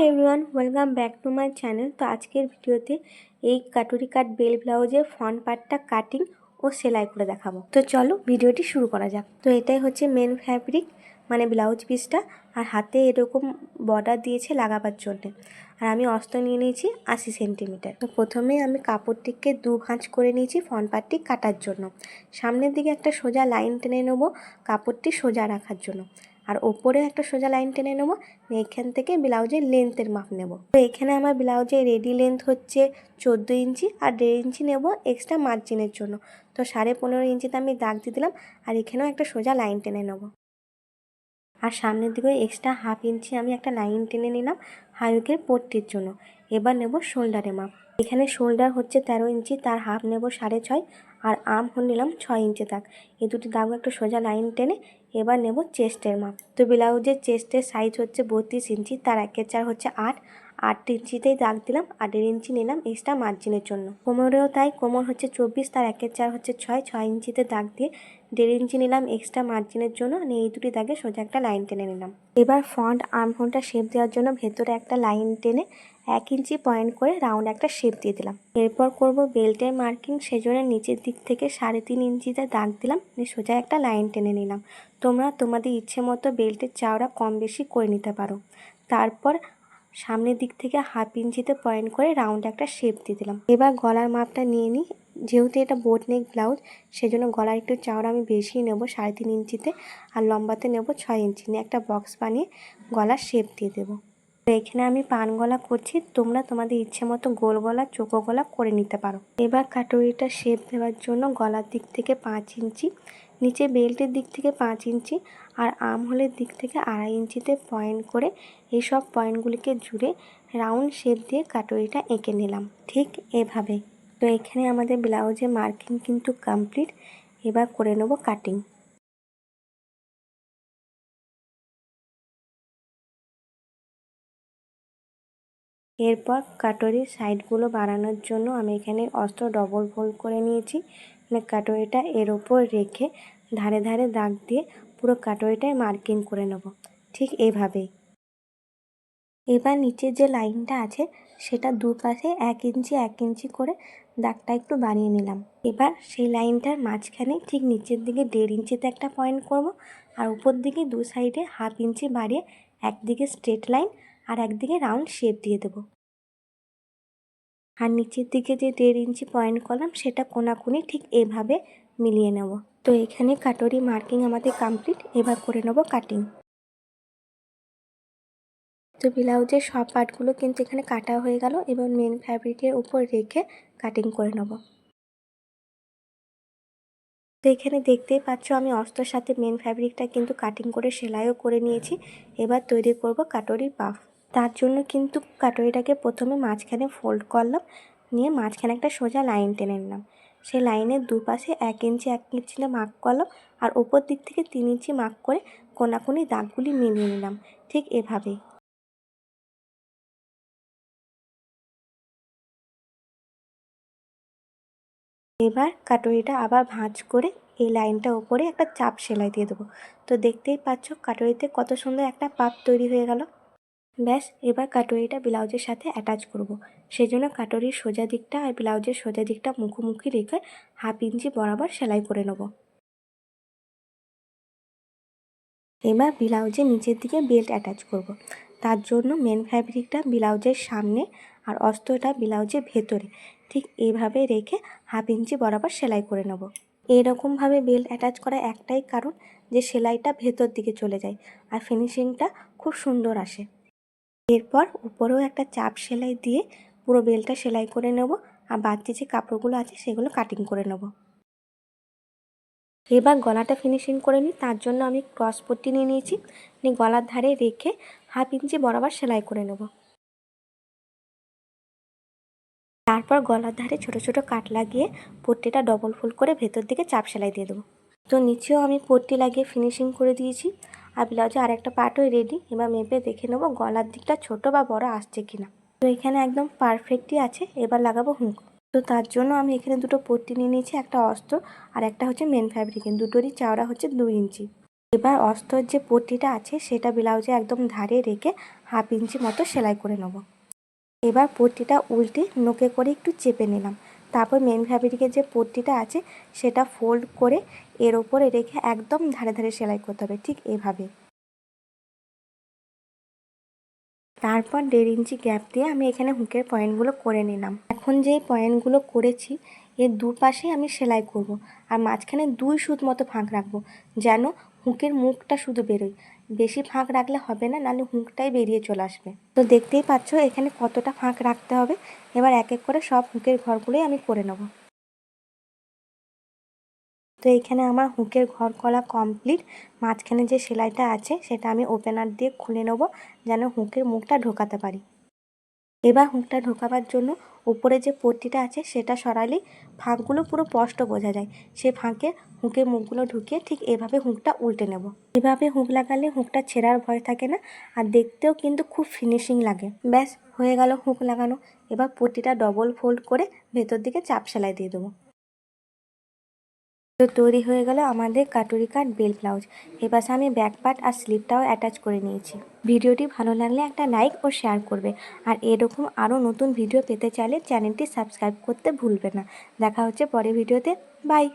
Everyone, welcome back to my channel. তো আজকের ভিডিওতে এই কাটুরি কাট বেল ব্লাউজের ফ্রন্ট পার্টটা কাটিং ও সেলাই করে দেখাবো। তো চলো ভিডিওটি শুরু করা যাক। তো এটাই হচ্ছে মেন ফ্যাব্রিক, মানে ব্লাউজ পিসটা, আর হাতে এরকম বর্ডার দিয়েছে লাগাবার জন্য। আর আমি অস্ত নিয়ে নিয়েছি 80 সেন্টিমিটার। তো প্রথমেই আমি কাপড়টিকে দু ভাঁজ করে নিয়েছি ফ্রন্ট পার্টটি কাটার জন্য। সামনের দিকে একটা সোজা লাইন টেনে নেবো কাপড়টি সোজা রাখার জন্য, আর ওপরে একটা সোজা লাইন টেনে নেবো। এখান থেকে ব্লাউজের লেন্থের মাপ নেব। তো এখানে আমার ব্লাউজের রেডি লেন্থ হচ্ছে 14 ইঞ্চি, আর 1.5 ইঞ্চি নেব এক্সট্রা মার্জিনের জন্য। তো 15.5 ইঞ্চিতে আমি দাগ দিয়ে দিলাম, আর এখানেও একটা সোজা লাইন টেনে নেব। আর সামনের দিকে এক্সট্রা 1/2 ইঞ্চি আমি একটা লাইন টেনে নিলাম হাইকের পট্টির জন্য। এবার নেব শোল্ডারের মাপ। এখানে শোল্ডার হচ্ছে 13 ইঞ্চি, তার হাফ নেব 6.5, আর আর্ম হোল নিলাম 6 ইঞ্চি দাগ। এই দুটি দাগও একটা সোজা লাইন টেনে এবার নেব চেস্টের মাপ। তো ব্লাউজের চেস্টের সাইজ হচ্ছে 32 ইঞ্চি, তার 1/4 হচ্ছে 8 ইঞ্চিতেই দাগ দিলাম, আর 1.5 ইঞ্চি নিলাম এক্সট্রা মার্জিনের জন্য। কোমরেও তাই, কোমর হচ্ছে 24, তার 1/4 হচ্ছে 6 ইঞ্চিতে দাগ দিয়ে 1.5 ইঞ্চি নিলাম এক্সট্রা মার্জিনের জন্য। এই দুটি দাগে সোজা একটা লাইন টেনে নিলাম। এবার ফ্রন্ট আর্ম হোলটা শেপ দেওয়ার জন্য ভেতরে একটা লাইন টেনে 1 ইঞ্চি পয়েন্ট করে রাউন্ড একটা শেপ দিয়ে দিলাম। এরপর করব বেল্টের মার্কিং, সেজন্য নিচের দিক থেকে 3.5 ইঞ্চিতে দাগ দিলাম, সোজা একটা লাইন টেনে নিলাম। তোমরা তোমাদের ইচ্ছে মতো বেল্টের চওড়া কম বেশি করে নিতে পারো। তারপর সামনের দিক থেকে 1/2 ইঞ্চিতে পয়েন্ট করে রাউন্ড একটা শেপ দিয়ে দিলাম। এবার গলার মাপটা নিয়ে নিই। যেহেতু এটা বোট নেক ব্লাউজ, সেজন্য গলার একটু চওড়া আমি বেশি নেব 3.5 ইঞ্চিতে, আর লম্বাতে নেব 6 ইঞ্চি নিয়ে একটা বক্স বানিয়ে গলার শেপ দিয়ে দেবো। তো এখানে আমি পান গলা করছি, তোমরা তোমাদের ইচ্ছে মতো গোল গলা চৌকো গলা করে নিতে পারো। এবার কাটুরিটা শেপ দেওয়ার জন্য গলার দিক থেকে 5 ইঞ্চি, নিচে বেল্টের দিক থেকে 5 ইঞ্চি, আর আর্ম হোলের দিক থেকে 2.5 ইঞ্চিতে পয়েন্ট করে এই সব পয়েন্টগুলিকে জুড়ে রাউন্ড শেপ দিয়ে কাটুরিটা এঁকে নিলাম, ঠিক এভাবে। তো এখানে আমাদের ব্লাউজে মার্কিং কিন্তু কমপ্লিট। এবার করে নেব কাটিং। এরপর কাটরির সাইডগুলো বাড়ানোর জন্য আমি এখানে অস্ত্র ডবল ফোল্ড করে নিয়েছি। মানে কাটরিটা এর ওপর রেখে ধারে ধারে দাগ দিয়ে পুরো কাটরিটায় মার্কিং করে নেব, ঠিক এইভাবেই। এবার নিচের যে লাইনটা আছে সেটা দুপাশে 1 ইঞ্চি 1 ইঞ্চি করে দাগটা একটু বাড়িয়ে নিলাম। এবার সেই লাইনটার মাঝখানে ঠিক নিচের দিকে 1.5 ইঞ্চিতে একটা পয়েন্ট করব, আর উপর দিকে দু সাইডে 1/2 ইঞ্চি বাড়িয়ে একদিকে স্ট্রেট লাইন আর একদিকে রাউন্ড শেপ দিয়ে দেবো। আর নিচের দিকে যে 1.5 ইঞ্চি পয়েন্ট করলাম সেটা কোনাকুনি ঠিক এভাবে মিলিয়ে নেব। তো এখানে কাটরি মার্কিং আমাদের কমপ্লিট। এবার করে নেব কাটিং। তো ব্লাউজের সব পার্টগুলো কিন্তু এখানে কাটা হয়ে গেল। এবার মেন ফ্যাব্রিকের উপর রেখে কাটিং করে নেব। তো এখানে দেখতেই পাচ্ছ আমি অস্ত্রের সাথে মেন ফ্যাব্রিকটা কিন্তু কাটিং করে সেলাইও করে নিয়েছি। এবার তৈরি করব কাটরি পাফ। তার জন্য কিন্তু কাটরিটাকে প্রথমে মাঝখানে ফোল্ড করলাম, নিয়ে মাঝখানে একটা সোজা লাইন টেনে নিলাম। সেই লাইনের দুপাশে 1 ইঞ্চি 1 ইঞ্চি মার্ক করলাম, আর ওপর দিক থেকে 3 ইঞ্চি মার্ক করে কোনাকুনি দাগগুলি মিলিয়ে নিলাম, ঠিক এভাবেই। এবার কাটরিটা আবার ভাঁজ করে এই লাইনটা ওপরে একটা চাপ সেলাই দিয়ে দেবো। তো দেখতেই পাচ্ছ কাটরিতে কত সুন্দর একটা পাপ তৈরি হয়ে গেল। ব্যাস, এবার কাটরিটা ব্লাউজের সাথে অ্যাটাচ করব। সেজন্য কাটরির সোজা দিকটা আর ব্লাউজের সোজা দিকটা মুখোমুখি রেখে 1/2 ইঞ্চি বরাবর সেলাই করে নেব। এবার ব্লাউজের নিচের দিকে বেল্ট অ্যাটাচ করব। তার জন্য মেন ফ্যাব্রিকটা ব্লাউজের সামনে আর অস্ত্রটা ব্লাউজের ভেতরে ঠিক এইভাবে রেখে 1/2 ইঞ্চি বরাবর সেলাই করে নেব। এইরকমভাবে বেল্ট অ্যাটাচ করা একটাই কারণ, যে সেলাইটা ভেতর দিকে চলে যায় আর ফিনিশিংটা খুব সুন্দর আসে। এরপর উপরেও একটা চাপ সেলাই দিয়ে পুরো বেল্টটা সেলাই করে নেব, আর বাড়তি যে কাপড়গুলো আছে সেগুলো কাটিং করে নেব। এবার গলাটা ফিনিশিং করে নিই। তার জন্য আমি ক্রস পট্টি নিয়ে নিয়েছি, গলার ধারে রেখে 1/2 ইঞ্চি বরাবর সেলাই করে নেব। তারপর গলার ধারে ছোট ছোট কাট লাগিয়ে পট্টিটা ডবল ফোল্ড করে ভেতর দিকে চাপ সেলাই দিয়ে দেবো। তো নিচেও আমি পট্টি লাগিয়ে ফিনিশিং করে দিয়েছি, আর ব্লাউজে আরেকটা পার্টও রেডি। এবার মেপে দেখে নেবো গলার দিকটা ছোট বা বড় আসছে কিনা। তো এখানে একদম পারফেক্টই আছে। এবার লাগাবো হুঁক। তো তার জন্য আমি এখানে দুটো পট্টি নিয়ে নিয়েছি, একটা অস্ত্র আর একটা হচ্ছে মেন ফ্যাব্রিকের। দুটোরই চওড়া হচ্ছে 2 ইঞ্চি। এবার অস্তর যে পট্টিটা আছে সেটা ব্লাউজে একদম ধারে রেখে 1/2 ইঞ্চি মতো সেলাই করে নেব। এবার পট্টিটা উল্টে নোকে করে একটু চেপে নিলাম। তারপর মেন ফ্যাব্রিকের যে পট্টিটা আছে সেটা ফোল্ড করে এর ওপরে রেখে একদম ধারে ধারে সেলাই করতে হবে, ঠিক এভাবে। তারপর 1.5 ইঞ্চি গ্যাপ দিয়ে আমি এখানে হুকের পয়েন্টগুলো করে নিলাম। এখন যেই পয়েন্টগুলো করেছি এর দুপাশে আমি সেলাই করব, আর মাঝখানে 2 সুত মতো ফাঁক রাখবো, যেন হুকের মুখটা শুধু বেরোয়। বেশি ফাঁক রাখলে হবে না, নাহলে হুকটাই বেরিয়ে চলে আসবে। তো দেখতেই পাচ্ছ এখানে কতটা ফাঁক রাখতে হবে। এবার এক এক করে সব হুকের ঘরগুলোই আমি করে নেব। তো এইখানে আমার হুকের ঘর করা কমপ্লিট। মাঝখানে যে সেলাইটা আছে সেটা আমি ওপেনার দিয়ে খুলে নেব, যেন হুকের মুখটা ঢোকাতে পারি। এবার হুকটা ঢোকাবার জন্য উপরে যে পট্টিটা আছে সেটা সরালেই ফাঁকগুলো পুরো স্পষ্ট বোঝা যায়। সে ফাঁকে হুকের মুখগুলো ঢুকিয়ে ঠিক এভাবে হুকটা উল্টে নেব। এভাবে হুক লাগালে হুকটা ছেঁড়ার ভয় থাকে না, আর দেখতেও কিন্তু খুব ফিনিশিং লাগে। ব্যাস হয়ে গেল হুক লাগানো। এবার পট্টিটা ডবল ফোল্ড করে ভেতর দিকে চাপ সেলাই দিয়ে দেবো। তো তৈরি হয়ে গেল আমাদের কাটুরি কাট বেল ব্লাউজ। এবার আমি ব্যাক পার্ট আর স্লিপটাও অ্যাটাচ করে নিয়েছি। ভিডিওটি ভালো লাগলে একটা লাইক ও শেয়ার করবে, আর এরকম আরও নতুন ভিডিও পেতে চাইলে চ্যানেলটি সাবস্ক্রাইব করতে ভুলবে না। দেখা হচ্ছে পরের ভিডিওতে। বাই।